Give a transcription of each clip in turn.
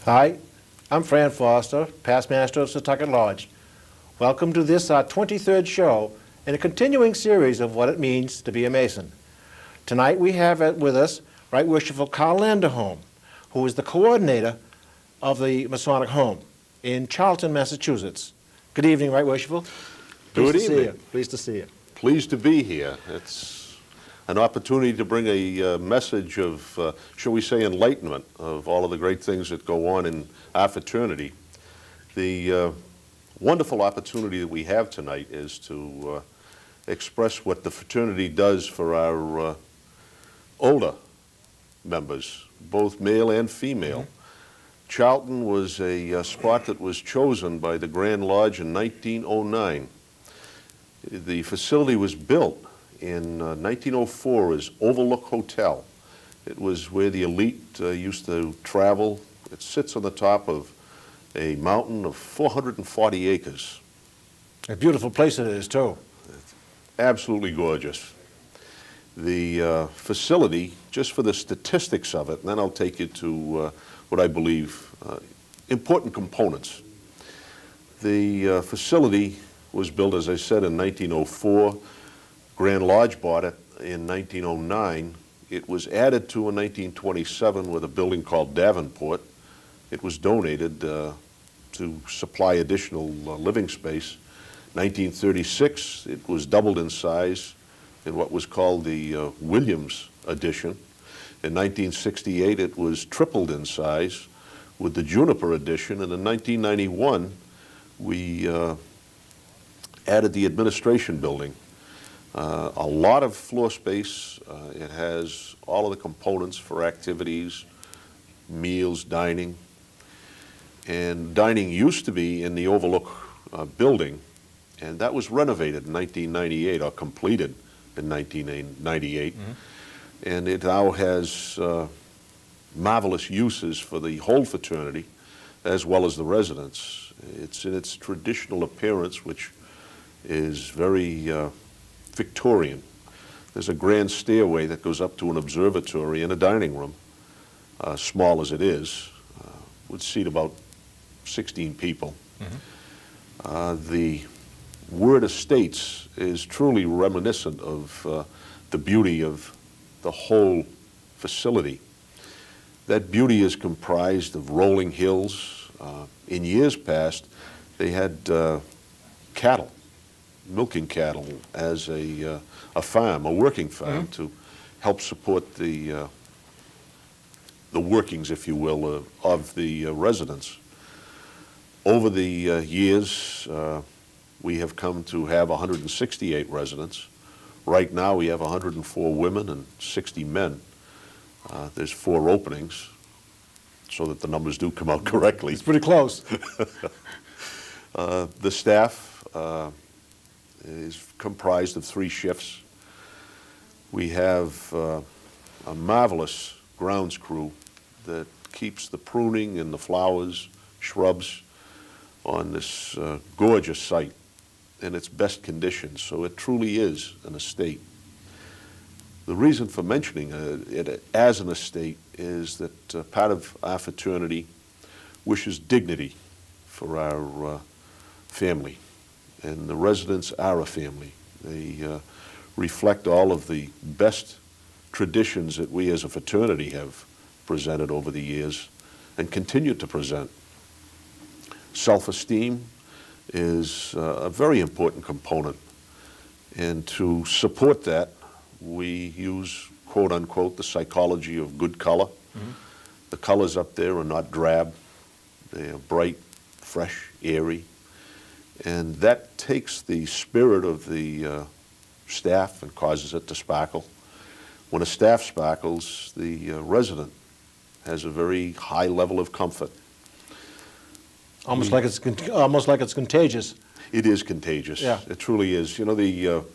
Hi, I'm Fran Foster, past master of Setauket Lodge. Welcome to this, our 23rd show in a continuing series of what it means to be a Mason. Tonight we have with us Right Worshipful Carl Landerholm, who is the coordinator of the Masonic Home in Charlton, Massachusetts. Good evening, Right Worshipful. Good evening. Pleased to see you. Pleased to be here. It's an opportunity to bring a message of, shall we say, enlightenment of all of the great things that go on in our fraternity. The wonderful opportunity that we have tonight is to express what the fraternity does for our older members, both male and female. Mm-hmm. Charlton was a spot that was chosen by the Grand Lodge in 1909. The facility was built in 1904 as Overlook Hotel. It was where the elite used to travel. It sits on the top of a mountain of 440 acres. A beautiful place it is, too. It's absolutely gorgeous. The facility, just for the statistics of it, and then I'll take you to what I believe important components. The facility was built, as I said, in 1904. Grand Lodge bought it in 1909. It was added to in 1927 with a building called Davenport. It was donated to supply additional living space. 1936, it was doubled in size in what was called the Williams addition. In 1968, it was tripled in size with the Juniper addition, and in 1991, we added the administration building. A lot of floor space. It has all of the components for activities, meals, dining. And dining used to be in the Overlook building, and that was renovated in 1998, or completed in 1998. Mm-hmm. And it now has marvelous uses for the whole fraternity, as well as the residents. It's in its traditional appearance, which is very Victorian. There's a grand stairway that goes up to an observatory and a dining room, small as it is, would seat about 16 people. Mm-hmm. The word estates is truly reminiscent of the beauty of the whole facility. That beauty is comprised of rolling hills. In years past, they had cattle, milking cattle as a farm, a working farm, mm-hmm. to help support the workings, if you will, of the residents. Over the years, we have come to have 168 residents. Right now, we have 104 women and 60 men. There's 4 openings, so that the numbers do come out correctly. It's pretty close. The staff is comprised of 3 shifts. We have a marvelous grounds crew that keeps the pruning and the flowers, shrubs on this gorgeous site in its best condition, so it truly is an estate. The reason for mentioning it as an estate is that part of our fraternity wishes dignity for our family. And the residents are a family. They reflect all of the best traditions that we as a fraternity have presented over the years and continue to present. Self-esteem is a very important component. And to support that, we use, quote unquote, the psychology of good color. Mm-hmm. The colors up there are not drab. They are bright, fresh, airy. And that takes the spirit of the staff and causes it to sparkle. When a staff sparkles, the resident has a very high level of comfort. Almost like it's contagious. It is contagious. Yeah. It truly is. You know, the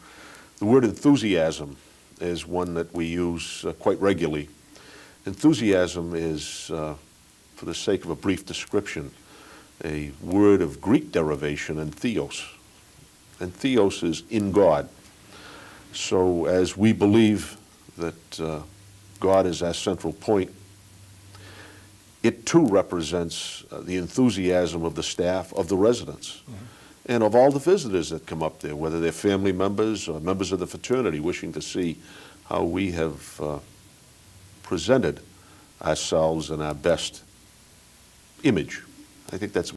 word enthusiasm is one that we use quite regularly. Enthusiasm is, for the sake of a brief description, a word of Greek derivation, and theos. And theos is in God. So as we believe that God is our central point, it too represents the enthusiasm of the staff, of the residents, and of all the visitors that come up there, whether they're family members or members of the fraternity wishing to see how we have presented ourselves in our best image. I think that's